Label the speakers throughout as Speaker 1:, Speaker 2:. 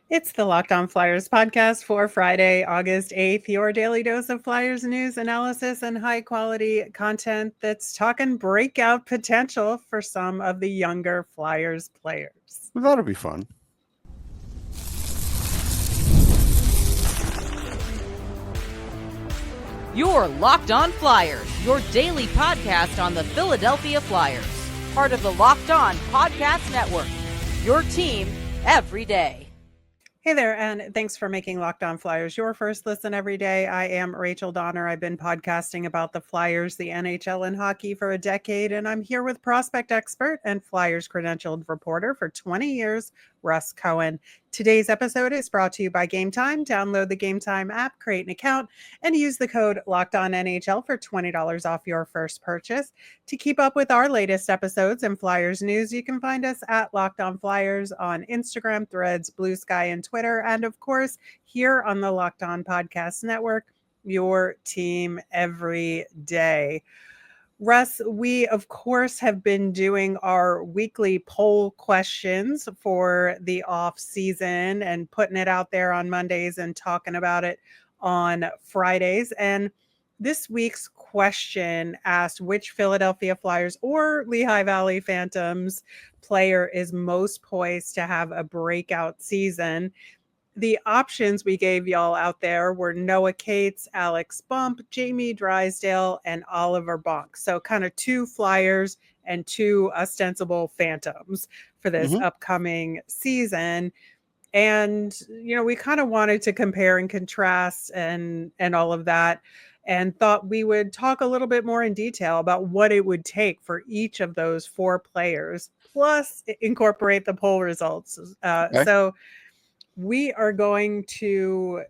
Speaker 1: It's the Locked On Flyers podcast for Friday, August 8th, your daily dose of Flyers news, analysis, and high quality content that's talking breakout potential for some of the younger Flyers players.
Speaker 2: Well, that'll be fun.
Speaker 3: You're Locked On Flyers, your daily podcast on the Philadelphia Flyers. Part of the Locked On Podcast Network, your team every day.
Speaker 1: Hey there, and thanks for making Locked On Flyers your first listen every day. I am Rachel Donner. I've been podcasting about the Flyers, the NHL, and hockey for a decade, and I'm here with prospect expert and Flyers credentialed reporter for 20 years, Russ Cohen. Today's episode is brought to you by Gametime. Download the Gametime app, create an account, and use the code LOCKEDONNHL for $20 off your first purchase. To keep up with our latest episodes and Flyers news, you can find us at Locked On Flyers on Instagram, Threads, Blue Sky, and Twitter. And of course, here on the Locked On Podcast Network, your team every day. Russ, we, of course, have been doing our weekly poll questions for the off season and putting it out there on Mondays and talking about it on Fridays. And this week's question asked which Philadelphia Flyers or Lehigh Valley Phantoms player is most poised to have a breakout season. The options we gave y'all out there were Noah Cates, Alex Bump, Jamie Drysdale, and Oliver Bonk. So kind of two Flyers and two ostensible Phantoms for this upcoming season. And, you know, we kind of wanted to compare and contrast and all of that, and thought we would talk a little bit more in detail about what it would take for each of those four players, plus incorporate the poll results.
Speaker 2: Okay.
Speaker 1: So we are going to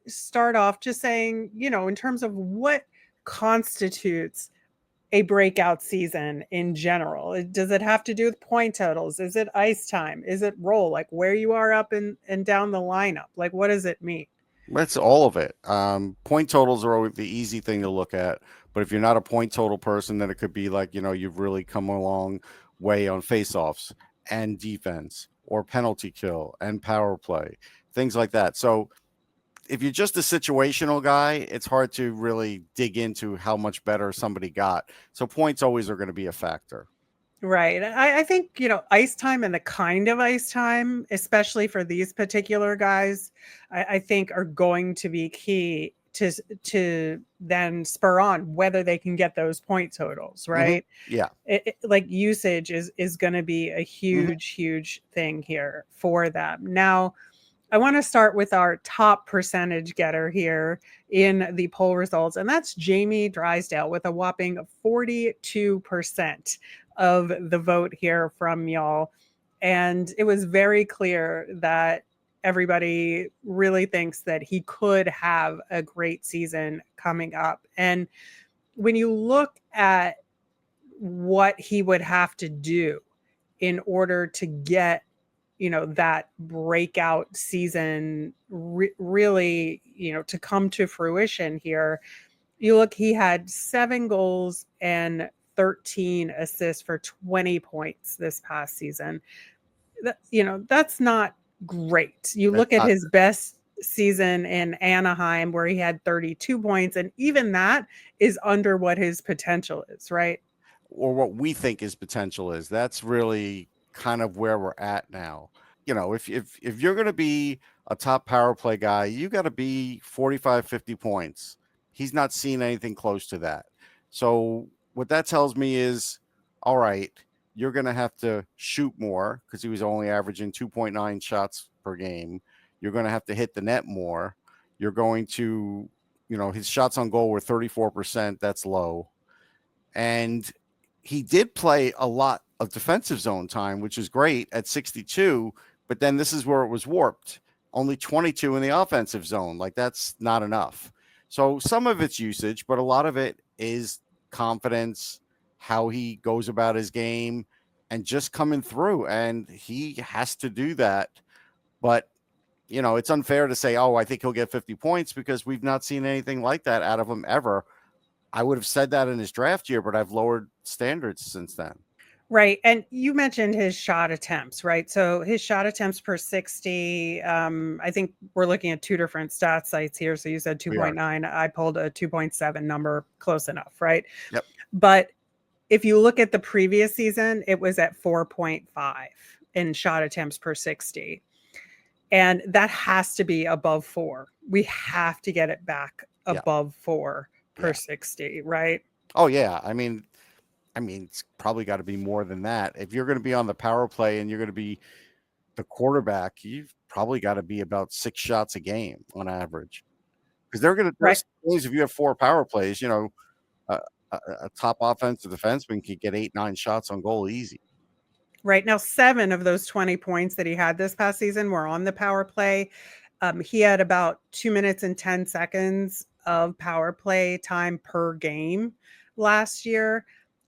Speaker 1: start off just saying, you know, in terms of what constitutes a breakout season in general. Does it have to do with point totals? Is it ice time? Is it role? Like where you are up and down the lineup? Like what does it mean?
Speaker 2: That's all of it. Point totals are always the easy thing to look at. But if you're not a point total person, then it could be like, you know, you've really come a long way on faceoffs and defense or penalty kill and power play, things like that. So if you're just a situational guy, it's hard to really dig into how much better somebody got. So points always are going to be a factor.
Speaker 1: Right. I think, you know, ice time and the kind of ice time, especially for these particular guys, I think are going to be key to then spur on whether they can get those point totals, right?
Speaker 2: Yeah.
Speaker 1: Like usage is going to be a huge thing here for them. Now, I want to start with our top percentage getter here in the poll results, and that's Jamie Drysdale with a whopping 42% of the vote here from y'all. And it was very clear that everybody really thinks that he could have a great season coming up. And when you look at what he would have to do in order to get, you know, that breakout season really, you know, to come to fruition here, you look, he had 7 goals and 13 assists for 20 points this past season. You know, that's not great. You look at his best season in Anaheim where he had 32 points, and even that is under what his potential is, right?
Speaker 2: Or what we think his potential is. That's really kind of where we're at now. You know, if you're going to be a top power play guy, you got to be 45, 50 points. He's not seen anything close to that. So what that tells me is, all right, you're going to have to shoot more because he was only averaging 2.9 shots per game. You're going to have to hit the net more. You're going to, you know, his shots on goal were 34%. That's low. And he did play a lot of defensive zone time, which is great at 62, but then this is where it was warped. Only 22 in the offensive zone. Like that's not enough. So some of it's usage, but a lot of it is confidence, how he goes about his game, and just coming through. And he has to do that. But, you know, it's unfair to say, oh, I think he'll get 50 points because we've not seen anything like that out of him ever. I would have said that in his draft year, but I've lowered standards since then.
Speaker 1: Right. And you mentioned his shot attempts, right? So his shot attempts per 60, I think we're looking at two different stat sites here. So you said
Speaker 2: We are.
Speaker 1: 2.9. I pulled a 2.7 number, close enough, right?
Speaker 2: Yep.
Speaker 1: But if you look at the previous season, it was at 4.5 in shot attempts per 60. And that has to be above 4. We have to get it back
Speaker 2: Yeah.
Speaker 1: above 4 per
Speaker 2: Yeah.
Speaker 1: 60, right?
Speaker 2: Oh yeah. I mean, it's probably got to be more than that. If you're going to be on the power play and you're going to be the quarterback, you've probably got to be about 6 shots a game on average. Because
Speaker 1: Right.
Speaker 2: there's days if you have 4 power plays, you know, a top offensive defenseman could get 8, 9 shots on goal easy.
Speaker 1: Right. Now, 7 of those 20 points that he had this past season were on the power play. He had about 2 minutes and 10 seconds of power play time per game last year.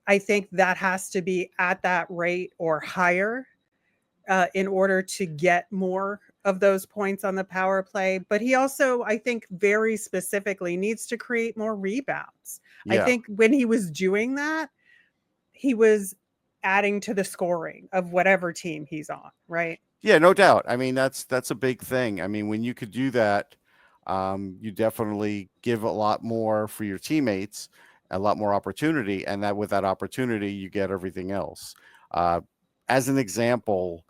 Speaker 1: I think that has to be at that rate or higher in order to get more of those points on the power play. But he also, I think, very specifically needs to create more rebounds. I
Speaker 2: Yeah.
Speaker 1: think when he was doing that, he was adding to the scoring of whatever team he's on, right?
Speaker 2: Yeah, no doubt. I mean, that's a big thing. I mean, when you could do that, you definitely give a lot more for your teammates, a lot more opportunity, and that with that opportunity, you get everything else. As an example,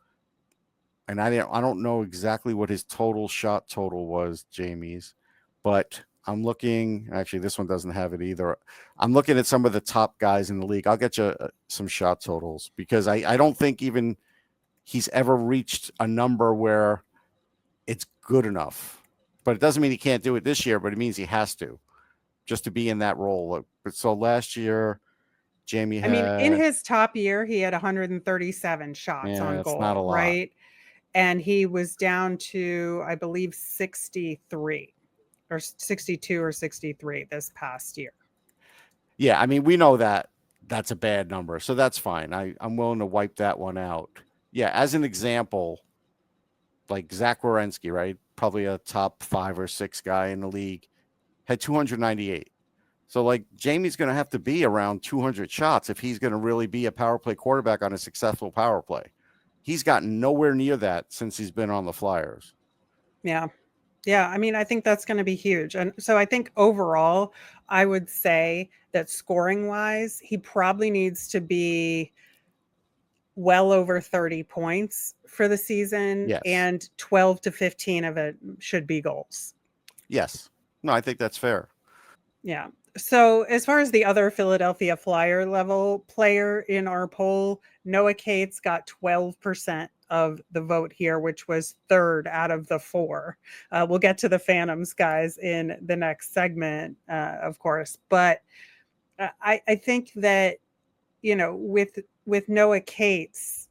Speaker 2: and I don't know exactly what his total shot total was, Jamie's, but I'm looking. Actually, this one doesn't have it either. I'm looking at some of the top guys in the league. I'll get you some shot totals because I don't think even he's ever reached a number where it's good enough. But it doesn't mean he can't do it this year, but it means he has to just to be in that role. But so last year, Jamie
Speaker 1: I mean, in
Speaker 2: had,
Speaker 1: his top year, he had 137 shots
Speaker 2: yeah,
Speaker 1: on
Speaker 2: it's not a
Speaker 1: goal,
Speaker 2: lot.
Speaker 1: right? And he was down to, I believe, 63 or 62 or 63 this past year.
Speaker 2: Yeah, I mean, we know that that's a bad number, so that's fine. I'm willing to wipe that one out. Yeah, as an example, like Zach Werenski, right? Probably a top 5 or 6 guy in the league, had 298. So, like, Jamie's going to have to be around 200 shots if he's going to really be a power play quarterback on a successful power play. He's gotten nowhere near that since he's been on the Flyers.
Speaker 1: Yeah. Yeah. I mean, I think that's going to be huge. And so I think overall, I would say that scoring wise, he probably needs to be well over 30 points for the season,
Speaker 2: Yes.
Speaker 1: and 12 to 15 of it should be goals.
Speaker 2: Yes. No, I think that's fair.
Speaker 1: Yeah. So as far as the other Philadelphia Flyer level player in our poll, Noah Cates got 12% of the vote here, which was third out of the 4. We'll get to the Phantoms guys in the next segment, of course. But I think that, you know, with Noah Cates,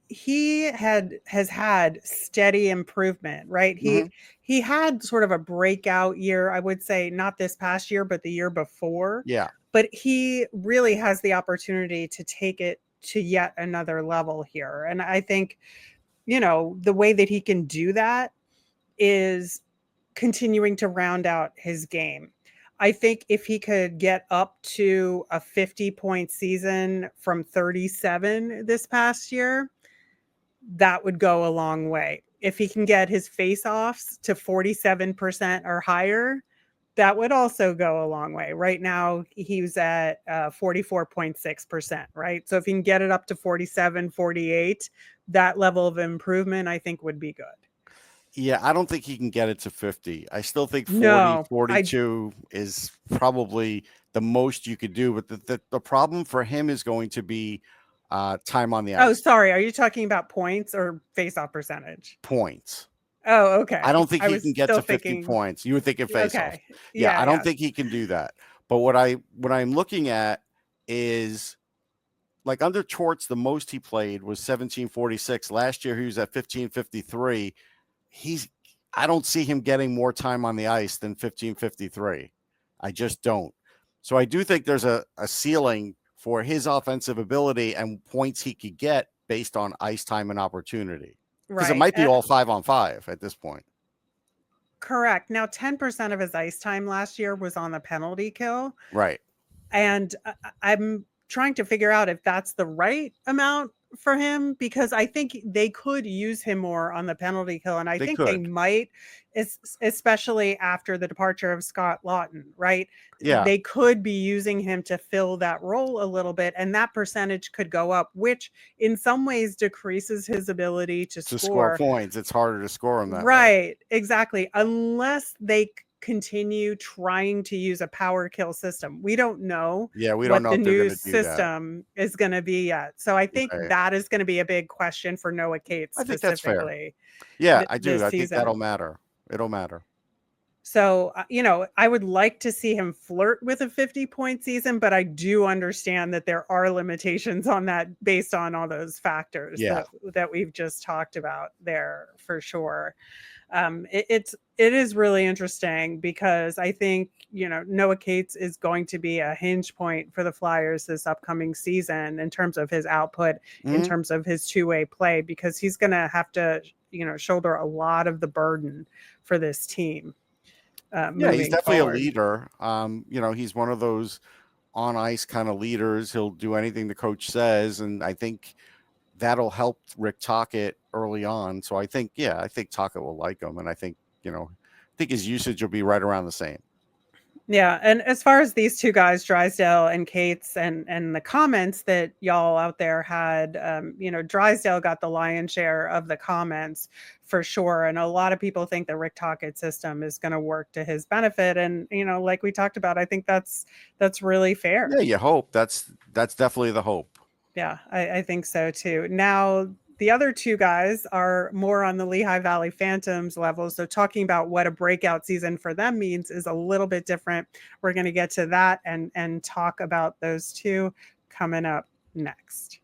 Speaker 1: he has had steady improvement, right? He had sort of a breakout year, I would say, not this past year, but the year before.
Speaker 2: Yeah.
Speaker 1: But he really has the opportunity to take it to yet another level here. And I think, you know, the way that he can do that is continuing to round out his game. I think if he could get up to a 50-point season from 37 this past year, that would go a long way. If he can get his face-offs to 47% or higher, that would also go a long way. Right now, he's at 44.6%, right? So if he can get it up to 47, 48, that level of improvement, I think, would be good.
Speaker 2: Yeah, I don't think he can get it to 50. I still think 40,
Speaker 1: No,
Speaker 2: 42 is probably the most you could do. But the problem for him is going to be time on the ice.
Speaker 1: Oh, sorry. Are you talking about points or face-off percentage?
Speaker 2: Points.
Speaker 1: Oh, okay.
Speaker 2: I don't think
Speaker 1: I
Speaker 2: he
Speaker 1: was
Speaker 2: can get
Speaker 1: still
Speaker 2: to 50
Speaker 1: thinking,
Speaker 2: points. You would think in face off.
Speaker 1: okay.
Speaker 2: Yeah, I don't
Speaker 1: Yeah.
Speaker 2: think he can do that. But what I'm looking at is like under Torts, the most he played was 1746. Last year he was at 1553. I don't see him getting more time on the ice than 1553. I just don't. So I do think there's a ceiling for his offensive ability and points he could get based on ice time and opportunity. Because it
Speaker 1: Right.
Speaker 2: might be all 5-on-5 at this point.
Speaker 1: Correct. Now, 10% of his ice time last year was on the penalty kill.
Speaker 2: Right.
Speaker 1: And trying to figure out if that's the right amount for him, because I think they could use him more on the penalty kill. And I think they might, especially after the departure of Scott Lawton, right?
Speaker 2: Yeah.
Speaker 1: They could be using him to fill that role a little bit, and that percentage could go up, which in some ways decreases his ability to score
Speaker 2: points. It's harder to score him that way.
Speaker 1: Right, exactly. Unless they continue trying to use a power kill system. We don't know
Speaker 2: what
Speaker 1: the new system is going to be yet. So I think that is going to be a big question for Noah Cates specifically.
Speaker 2: I think that's fair. Yeah, I do. I think that'll matter. It'll matter.
Speaker 1: So, I would like to see him flirt with a 50-point season, but I do understand that there are limitations on that based on all those factors that we've just talked about there for sure. It is really interesting because I think, Noah Cates is going to be a hinge point for the Flyers this upcoming season in terms of his output, in terms of his two-way play, because he's going to have to, shoulder a lot of the burden for this team.
Speaker 2: He's definitely
Speaker 1: forward.
Speaker 2: A leader. He's one of those on ice kind of leaders. He'll do anything the coach says, and I think that'll help Rick Tocchet early on. So I think Tocchet will like him, and I think his usage will be right around the same.
Speaker 1: Yeah, and as far as these two guys, Drysdale and Cates, and the comments that y'all out there had, Drysdale got the lion's share of the comments for sure, and a lot of people think the Rick Tocchet system is going to work to his benefit, and like we talked about, I think that's really fair.
Speaker 2: Yeah, you hope. That's definitely the hope.
Speaker 1: Yeah, I think so too. Now, the other two guys are more on the Lehigh Valley Phantoms level. So talking about what a breakout season for them means is a little bit different. We're going to get to that and talk about those two coming up next.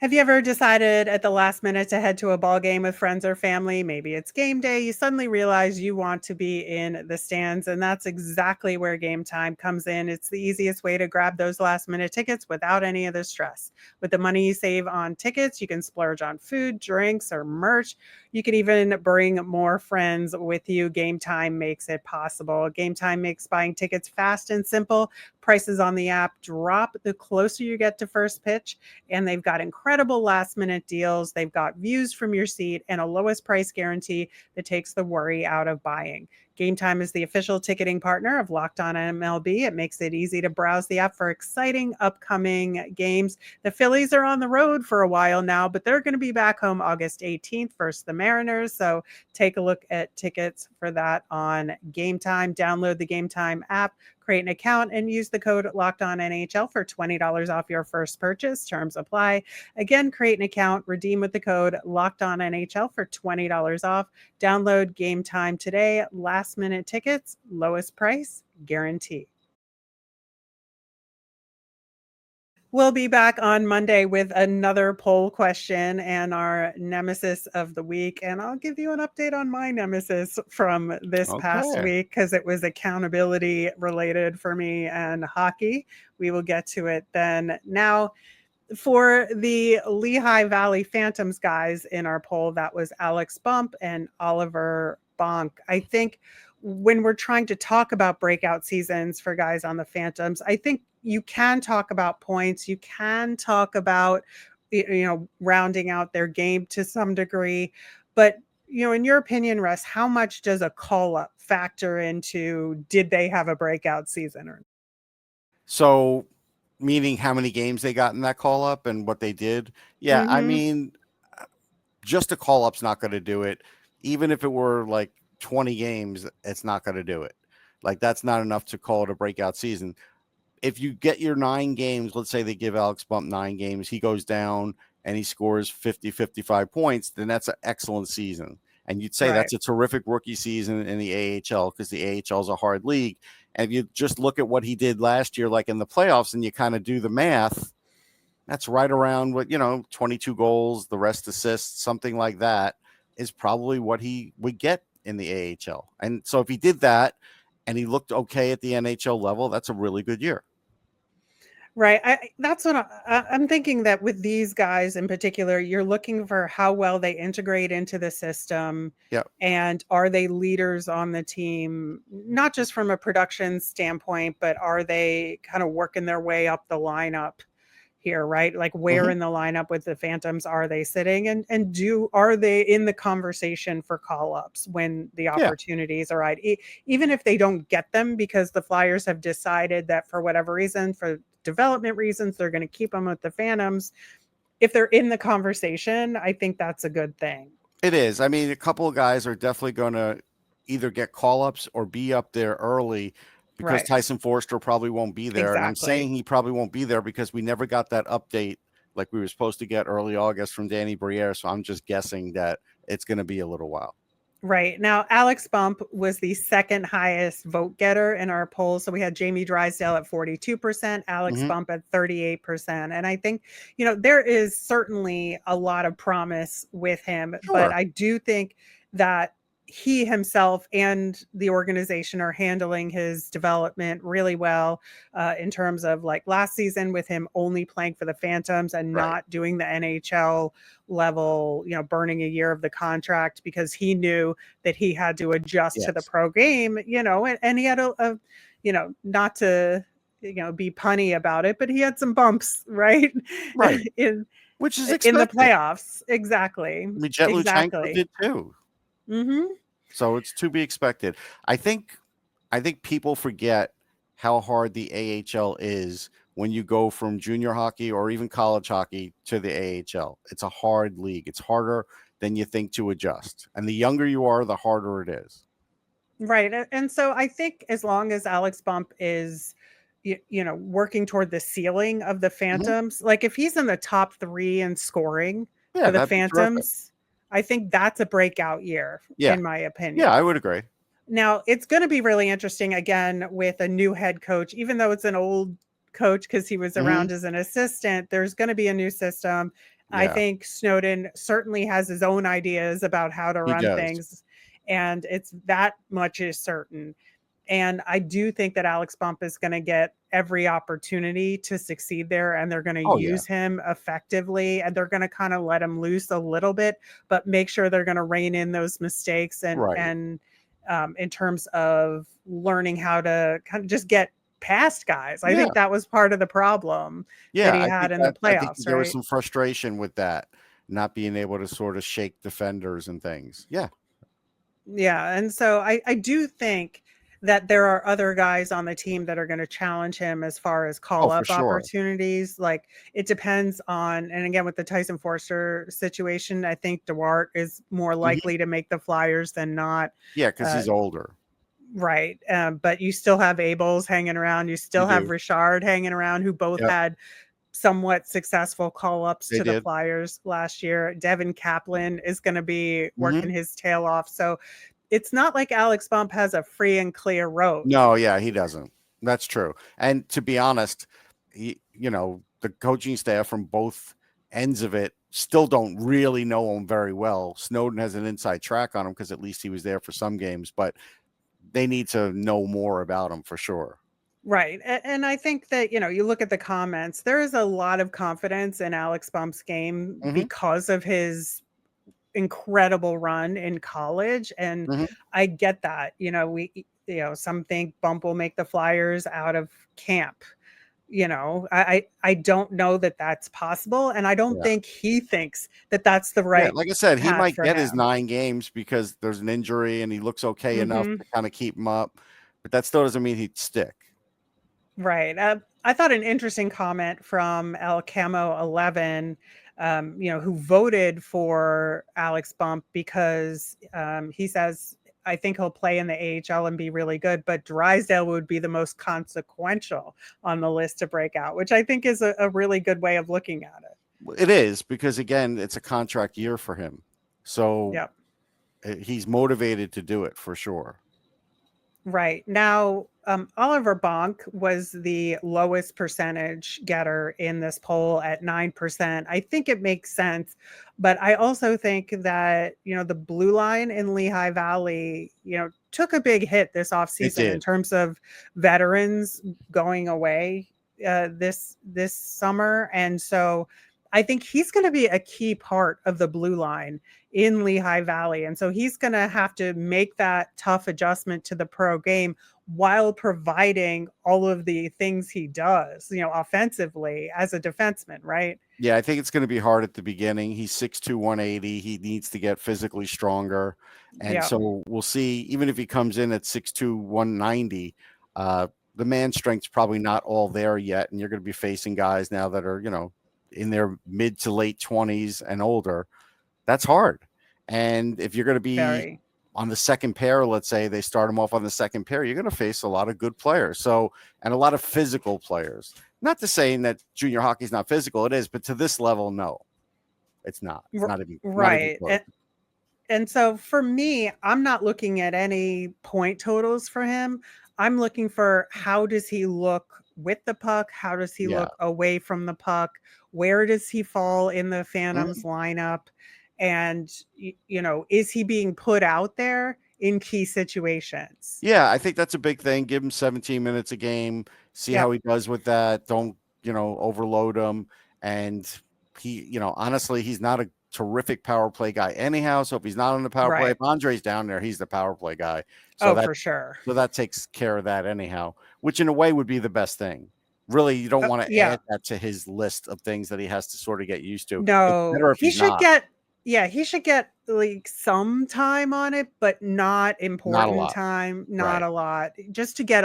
Speaker 1: Have you ever decided at the last minute to head to a ball game with friends or family? Maybe it's game day. You suddenly realize you want to be in the stands, and that's exactly where Gametime comes in. It's the easiest way to grab those last minute tickets without any of the stress. With the money you save on tickets, you can splurge on food, drinks, or merch. You can even bring more friends with you. Gametime makes it possible. Gametime makes buying tickets fast and simple. Prices on the app drop the closer you get to first pitch, and they've got incredible last minute deals. They've got views from your seat and a lowest price guarantee that takes the worry out of buying. Gametime is the official ticketing partner of Locked On MLB. It makes it easy to browse the app for exciting upcoming games. The Phillies are on the road for a while now, but they're going to be back home August 18th versus the Mariners. So take a look at tickets for that on Gametime. Download the Gametime app, create an account, and use the code LOCKEDONNHL for $20 off your first purchase. Terms apply. Again, create an account, redeem with the code LOCKEDONNHL for $20 off. Download Gametime today. Last minute tickets, lowest price guarantee. We'll be back on Monday with another poll question and our nemesis of the week. And I'll give you an update on my nemesis from this past week because it was accountability related for me and hockey. We will get to it then. Now, for the Lehigh Valley Phantoms guys in our poll, that was Alex Bump and Oliver Bonk. I think when we're trying to talk about breakout seasons for guys on the Phantoms, I think you can talk about points. You can talk about, rounding out their game to some degree. But, in your opinion, Russ, how much does a call-up factor into did they have a breakout season?
Speaker 2: So, meaning how many games they got in that call-up and what they did? Yeah, I mean, just a call-up's not going to do it. Even if it were like 20 games, it's not going to do it. Like, that's not enough to call it a breakout season. If you get your 9 games, let's say they give Alex Bump 9 games, he goes down and he scores 50, 55 points, then that's an excellent season. And you'd say that's a terrific rookie season in the AHL because the AHL is a hard league. And if you just look at what he did last year, like in the playoffs, and you kind of do the math, that's right around what, 22 goals, the rest assists, something like that is probably what he would get in the AHL. And so if he did that and he looked okay at the NHL level, that's a really good year.
Speaker 1: Right. That's what I'm thinking, that with these guys in particular, you're looking for how well they integrate into the system,
Speaker 2: Yeah.
Speaker 1: and are they leaders on the team, not just from a production standpoint, but are they kind of working their way up the lineup here, right? Like, where
Speaker 2: Mhm.
Speaker 1: in the lineup with the Phantoms are they sitting, and are they in the conversation for call-ups when the
Speaker 2: Yeah.
Speaker 1: opportunities are right? Even if they don't get them because the Flyers have decided that for whatever reason, for development reasons, they're going to keep them with the Phantoms. If they're in the conversation, I think that's a good thing.
Speaker 2: It is. I mean, a couple of guys are definitely going to either get call-ups or be up there early because
Speaker 1: Right.
Speaker 2: Tyson Forster probably won't be there. And I'm saying
Speaker 1: Exactly.
Speaker 2: he probably won't be there because we never got that update like we were supposed to get early August from Danny Briere. So I'm just guessing that it's going to be a little while.
Speaker 1: Right. Now, Alex Bump was the second highest vote getter in our poll. So we had Jamie Drysdale at 42%, Alex
Speaker 2: Mhm.
Speaker 1: Bump at 38%. And I think, there is certainly a lot of promise with him, but
Speaker 2: Sure.
Speaker 1: I do think that he himself and the organization are handling his development really well, in terms of, like, last season with him only playing for the Phantoms and
Speaker 2: Right.
Speaker 1: not doing the NHL level, burning a year of the contract because he knew that he had to adjust to the
Speaker 2: Yes.
Speaker 1: pro game, and he had not to, be punny about it, but he had some bumps, right?
Speaker 2: Right.
Speaker 1: in
Speaker 2: Which is
Speaker 1: in the
Speaker 2: expected.
Speaker 1: playoffs. Exactly.
Speaker 2: I mean, Jet Luchenko
Speaker 1: Exactly.
Speaker 2: did too.
Speaker 1: Mhm.
Speaker 2: So it's to be expected. I think people forget how hard the AHL is when you go from junior hockey or even college hockey to the AHL. It's a hard league. It's harder than you think to adjust. And the younger you are, the harder it is.
Speaker 1: Right. And so I think as long as Alex Bump is, working toward the ceiling of the
Speaker 2: Mhm.
Speaker 1: Phantoms, like if he's in the top 3 in scoring
Speaker 2: Yeah,
Speaker 1: for the
Speaker 2: that'd be terrific.
Speaker 1: Phantoms, I think that's a breakout year,
Speaker 2: Yeah.
Speaker 1: in my
Speaker 2: Yeah, I
Speaker 1: opinion.
Speaker 2: would agree.
Speaker 1: Now, it's going to be really interesting again with a new head coach, even though it's an old coach because he was
Speaker 2: Mhm.
Speaker 1: around as an assistant. There's going to be a new system. I
Speaker 2: Yeah,
Speaker 1: think Snowden certainly has his own ideas about how to
Speaker 2: he
Speaker 1: run
Speaker 2: does.
Speaker 1: things, and it's that much is certain. And I do think that Alex Bump is going to get every opportunity to succeed there, and they're going to
Speaker 2: Oh, yeah.
Speaker 1: use him effectively, and they're going to kind of let him loose a little bit, but make sure they're going to rein in those mistakes
Speaker 2: Right.
Speaker 1: in terms of learning how to kind of just get past guys. I
Speaker 2: Yeah.
Speaker 1: think that was part of the problem that
Speaker 2: Yeah,
Speaker 1: he had in the
Speaker 2: I think
Speaker 1: playoffs,
Speaker 2: there was
Speaker 1: right?
Speaker 2: some frustration with that, not being able to sort of shake defenders and things. Yeah.
Speaker 1: Yeah, and so I do think that there are other guys on the team that are going to challenge him as far as
Speaker 2: Oh,
Speaker 1: call
Speaker 2: for
Speaker 1: up
Speaker 2: sure.
Speaker 1: opportunities. Like, it depends on, and again with the Tyson Forster situation, I think DeWart is more
Speaker 2: Mhm.
Speaker 1: likely to make the Flyers than not.
Speaker 2: Yeah, 'cause
Speaker 1: Uh,
Speaker 2: he's older.
Speaker 1: right, but you still have Abels hanging around. You
Speaker 2: You
Speaker 1: still have
Speaker 2: do.
Speaker 1: Richard hanging around, who both
Speaker 2: Yep,
Speaker 1: had somewhat successful call-ups
Speaker 2: they
Speaker 1: to the
Speaker 2: did.
Speaker 1: Flyers last year. Devin Kaplan is going to be
Speaker 2: Mhm.
Speaker 1: working his tail off. So it's not like Alex Bump has a free and clear road.
Speaker 2: No, yeah, he doesn't. That's true. And to be honest, the coaching staff from both ends of it still don't really know him very well. Snowden has an inside track on him because at least he was there for some games, but they need to know more about him for sure.
Speaker 1: Right. And I think that, you look at the comments, there is a lot of confidence in Alex Bump's game
Speaker 2: Mhm,
Speaker 1: because of his incredible run in college. And
Speaker 2: mhm.
Speaker 1: I get that. Some think Bump will make the Flyers out of camp. I don't know that that's possible, and I don't
Speaker 2: Yeah.
Speaker 1: think he thinks that that's the
Speaker 2: Yeah,
Speaker 1: right
Speaker 2: like I said, he
Speaker 1: path
Speaker 2: might
Speaker 1: for
Speaker 2: get his
Speaker 1: him.
Speaker 2: 9 games because there's an injury and he looks okay enough
Speaker 1: Mhm.
Speaker 2: to kinda keep him up, but that still doesn't mean he'd stick.
Speaker 1: Right. I thought an interesting comment from El Camo 11, who voted for Alex Bump because he says, I think he'll play in the AHL and be really good, but Drysdale would be the most consequential on the list to break out, which I think is a really good way of looking at it.
Speaker 2: It is because, again, it's a contract year for him. So,
Speaker 1: Yep.
Speaker 2: he's motivated to do it for sure.
Speaker 1: Right. Now, Oliver Bonk was the lowest percentage getter in this poll at 9%. I think it makes sense, but I also think that, the blue line in Lehigh Valley, took a big hit this
Speaker 2: It
Speaker 1: offseason in
Speaker 2: did.
Speaker 1: terms of veterans going away. this summer, and so I think he's going to be a key part of the blue line in Lehigh Valley, and so he's going to have to make that tough adjustment to the pro game while providing all of the things he does, offensively as a defenseman, right?
Speaker 2: Yeah, I think it's going to be hard at the beginning. He's 6'2", 180. He needs to get physically stronger. And so we'll see, even if he comes in at 6'2", 190, the man strength's probably not all there yet. And you're going to be facing guys now that are, in their mid to late 20s and older. That's hard. And if you're going to be on the second pair, let's say they start him off on the second pair, you're going to face a lot of good players. So, and a lot of physical players. Not to saying that junior hockey is not physical, it is, but to this level, no, it's not. It's not even
Speaker 1: right.
Speaker 2: Not even
Speaker 1: and so for me, I'm not looking at any point totals for him. I'm looking for how does he look with the puck? How does he look away from the puck? Where does he fall in the Phantoms lineup? And, is he being put out there in key situations?
Speaker 2: Yeah, I think that's a big thing. Give him 17 minutes a game, see how he does with that. Don't, overload him. And he, honestly, he's not a terrific power play guy anyhow. So if he's not on the power play, if Andre's down there, he's the power play guy. So
Speaker 1: for sure.
Speaker 2: So that takes care of that anyhow, which in a way would be the best thing. Really, you don't want to add that to his list of things that he has to sort of get used to.
Speaker 1: No, he should get like some time on it, but not important time, not a lot, just to get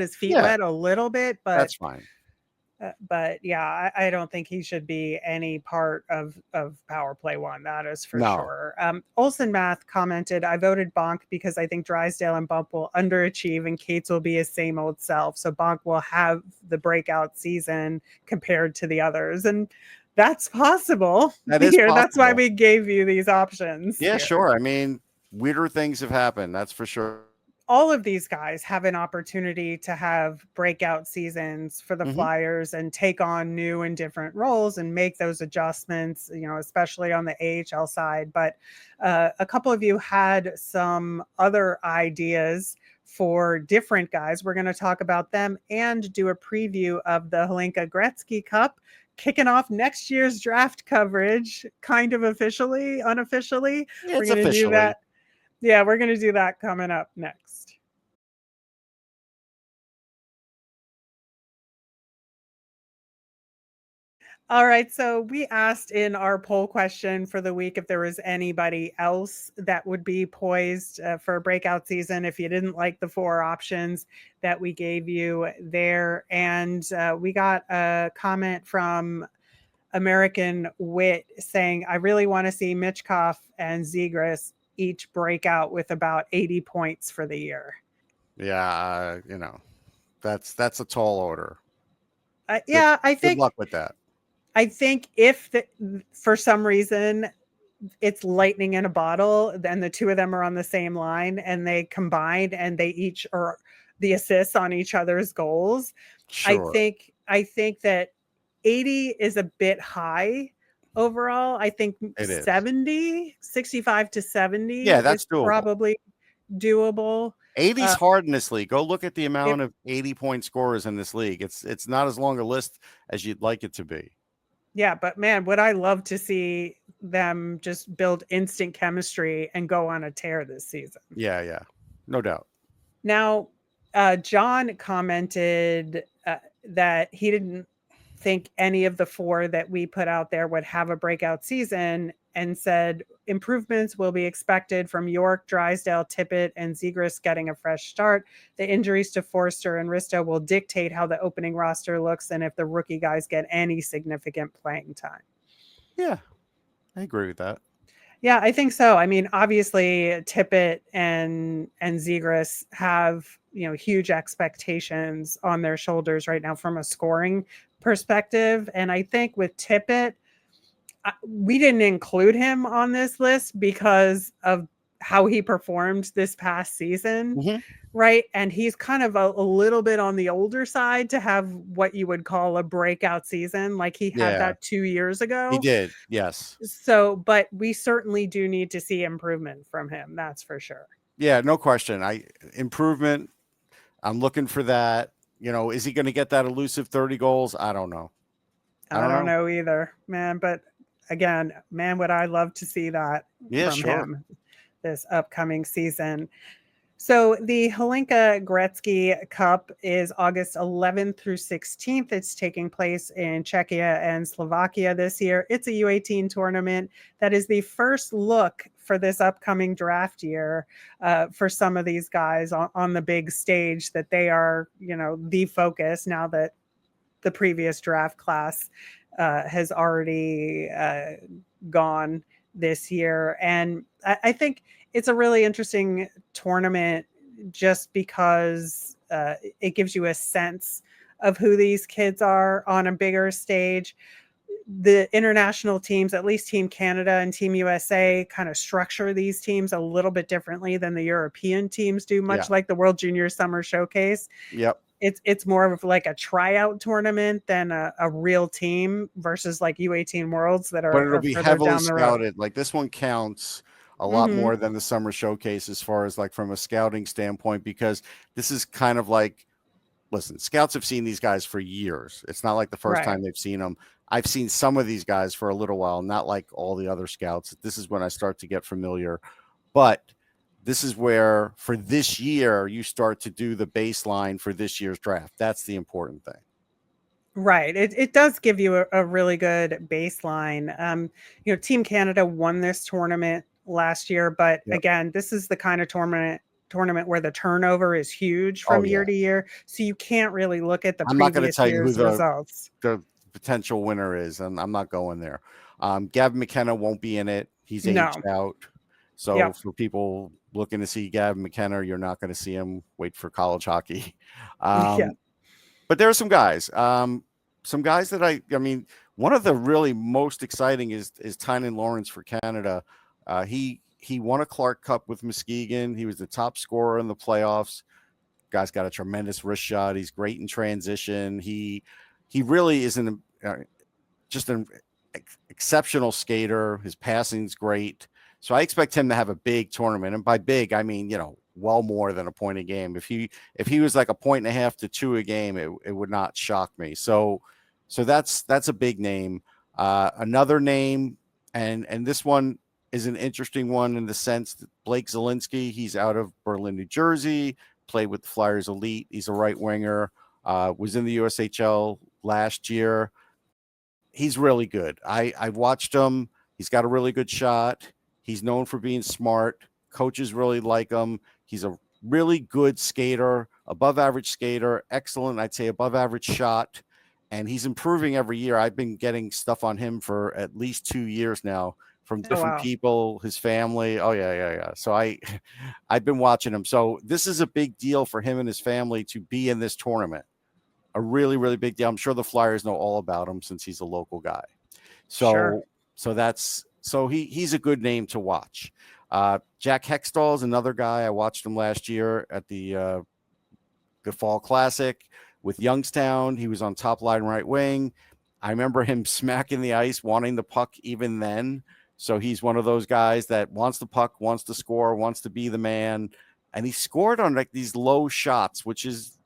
Speaker 1: his feet wet a little bit. But
Speaker 2: that's fine.
Speaker 1: But I don't think he should be any part of Power Play One. That is for sure. Olsen Math commented, "I voted Bonk because I think Drysdale and Bump will underachieve and Cates will be his same old self. So Bonk will have the breakout season compared to the others." And that's possible.
Speaker 2: That is possible.
Speaker 1: That's why we gave you these options.
Speaker 2: Yeah, sure. I mean, weirder things have happened. That's for sure.
Speaker 1: All of these guys have an opportunity to have breakout seasons for the Flyers and take on new and different roles and make those adjustments, especially on the AHL side. But a couple of you had some other ideas for different guys. We're going to talk about them and do a preview of the Hlinkka Gretzky Cup, kicking off next year's draft coverage, kind of unofficially.
Speaker 2: Yeah,
Speaker 1: we're going to do that. Yeah, we're going to do that coming up next. All right, so we asked in our poll question for the week if there was anybody else that would be poised for a breakout season if you didn't like the 4 options that we gave you there. And we got a comment from American Wit saying, "I really want to see Michkov and Zegras each break out with about 80 points for the year."
Speaker 2: Yeah, that's a tall order.
Speaker 1: I think
Speaker 2: good luck with that.
Speaker 1: I think if for some reason it's lightning in a bottle, then the two of them are on the same line and they combine and they each are the assists on each other's goals.
Speaker 2: Sure.
Speaker 1: I think that 80 is a bit high overall. I think 65 to 70
Speaker 2: that's doable.
Speaker 1: Probably doable.
Speaker 2: 80 is hard in this league. Go look at the amount of 80-point scorers in this league. It's not as long a list as you'd like it to be.
Speaker 1: Yeah, but man, would I love to see them just build instant chemistry and go on a tear this season.
Speaker 2: Yeah, no doubt.
Speaker 1: Now, John commented that he didn't think any of the 4 that we put out there would have a breakout season, and said improvements will be expected from York, Drysdale, Tippett, and Zegras getting a fresh start. The injuries to Forster and Risto will dictate how the opening roster looks and if the rookie guys get any significant playing time.
Speaker 2: Yeah, I agree with that.
Speaker 1: Yeah, I think so. I mean, obviously Tippett and Zegras have, huge expectations on their shoulders right now from a scoring perspective. And I think with Tippett, we didn't include him on this list because of how he performed this past season, right? And he's kind of a little bit on the older side to have what you would call a breakout season. Like he had that 2 years ago.
Speaker 2: He did, yes.
Speaker 1: So, but we certainly do need to see improvement from him. That's for sure.
Speaker 2: Yeah, no question. Improvement. I'm looking for that. Is he going to get that elusive 30 goals? I don't know.
Speaker 1: I don't know either, man. But again, man, would I love to see that from him this upcoming season. So the Hlinkka Gretzky Cup is August 11th through 16th. It's taking place in Czechia and Slovakia this year. It's a U18 tournament that is the first look for this upcoming draft year for some of these guys on the big stage, that they are, the focus now that the previous draft class has already gone this year. And I think it's a really interesting tournament just because it gives you a sense of who these kids are on a bigger stage. The international teams, at least Team Canada and Team USA, kind of structure these teams a little bit differently than the European teams do, much like the World Junior Summer Showcase.
Speaker 2: Yep.
Speaker 1: It's more of like a tryout tournament than a real team versus like U18 Worlds that are.
Speaker 2: But it'll be heavily scouted.
Speaker 1: Road.
Speaker 2: Like this one counts a lot more than the Summer Showcase as far as like from a scouting standpoint, because this is kind of like, listen, scouts have seen these guys for years. It's not like the first time they've seen them. I've seen some of these guys for a little while, not like all the other scouts. This is when I start to get familiar. But this is where, for this year, you start to do the baseline for this year's draft. That's the important thing.
Speaker 1: Right. It does give you a really good baseline. Team Canada won this tournament last year, but again, this is the kind of tournament where the turnover is huge from year to year. So you can't really look at the previous year's results.
Speaker 2: The potential winner is, and I'm not going there. Gavin McKenna won't be in it. He's aged out. So for people looking to see Gavin McKenna, you're not going to see him. Wait for college hockey. But there are some guys. That I mean, one of the really most exciting is Tynan Lawrence for Canada. He won a Clark Cup with Muskegon. He was the top scorer in the playoffs. Guy's got a tremendous wrist shot. He's great in transition. He really is just an exceptional skater. His passing's great. So I expect him to have a big tournament. And by big, I mean, well more than a point a game. If he was like 1.5 to 2 a game, it would not shock me. So that's a big name. Another name, and this one is an interesting one in the sense that Blake Zielinski, he's out of Berlin, New Jersey, played with the Flyers Elite. He's a right winger, was in the USHL last year. He's really good. I've watched him. He's got a really good shot. He's known for being smart. Coaches really like him. He's a really good skater, above average skater, excellent, I'd say above average shot. And he's improving every year. I've been getting stuff on him for at least 2 years now from different people, his family. Oh yeah. So I've been watching him. So this is a big deal for him and his family to be in this tournament. A really, really big deal. I'm sure the Flyers know all about him since he's a local guy. So he's a good name to watch. Jack Hextall is another guy. I watched him last year at the Fall Classic with Youngstown. He was on top line right wing. I remember him smacking the ice, wanting the puck even then. So he's one of those guys that wants the puck, wants to score, wants to be the man. And he scored on like these low shots, which is,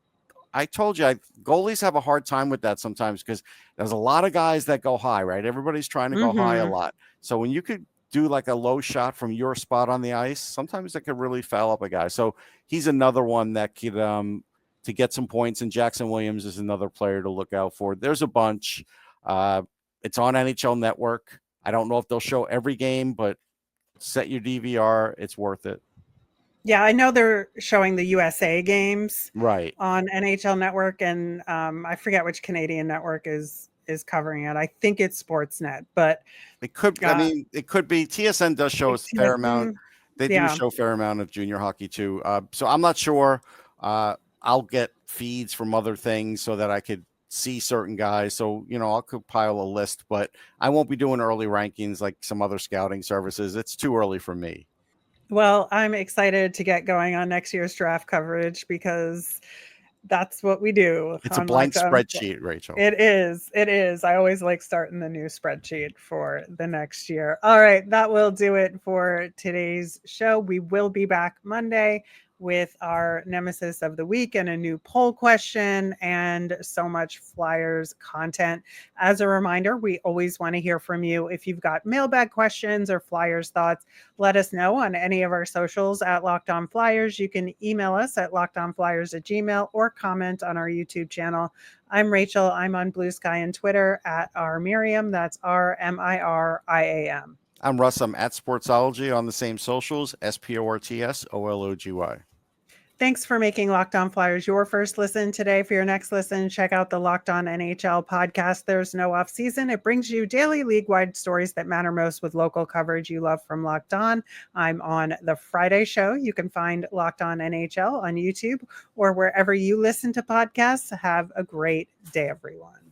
Speaker 2: I told you, goalies have a hard time with that sometimes because there's a lot of guys that go high, right? Everybody's trying to go high a lot. So when you could do like a low shot from your spot on the ice, sometimes that could really foul up a guy. So he's another one that could to get some points. And Jackson Williams is another player to look out for. There's a bunch. It's on NHL Network. I don't know if they'll show every game, but set your DVR. It's worth it.
Speaker 1: Yeah, I know they're showing the USA games on NHL Network, and I forget which Canadian network is covering it. I think it's Sportsnet, but
Speaker 2: it could. It could be. TSN does show a fair amount. They do show a fair amount of junior hockey too. So I'm not sure. I'll get feeds from other things so that I could see certain guys. So I'll compile a list, but I won't be doing early rankings like some other scouting services. It's too early for me.
Speaker 1: Well, I'm excited to get going on next year's draft coverage because that's what we do.
Speaker 2: It's a blank spreadsheet, Rachel.
Speaker 1: It is. I always like starting the new spreadsheet for the next year. All right, that will do it for today's show. We will be back Monday with our nemesis of the week and a new poll question and so much Flyers content. As a reminder, we always want to hear from you. If you've got mailbag questions or Flyers thoughts, let us know on any of our socials at Locked On Flyers. You can email us at lockedonflyers@gmail.com or comment on our YouTube channel. I'm Rachel. I'm on Blue Sky and Twitter at rmiriam. That's RMIRIAM.
Speaker 2: I'm Russ. I'm at Sportsology on the same socials, SPORTSOLOGY.
Speaker 1: Thanks for making Locked On Flyers your first listen today. For your next listen, check out the Locked On NHL podcast. There's no off season. It brings you daily league-wide stories that matter most with local coverage you love from Locked On. I'm on the Friday show. You can find Locked On NHL on YouTube or wherever you listen to podcasts. Have a great day, everyone.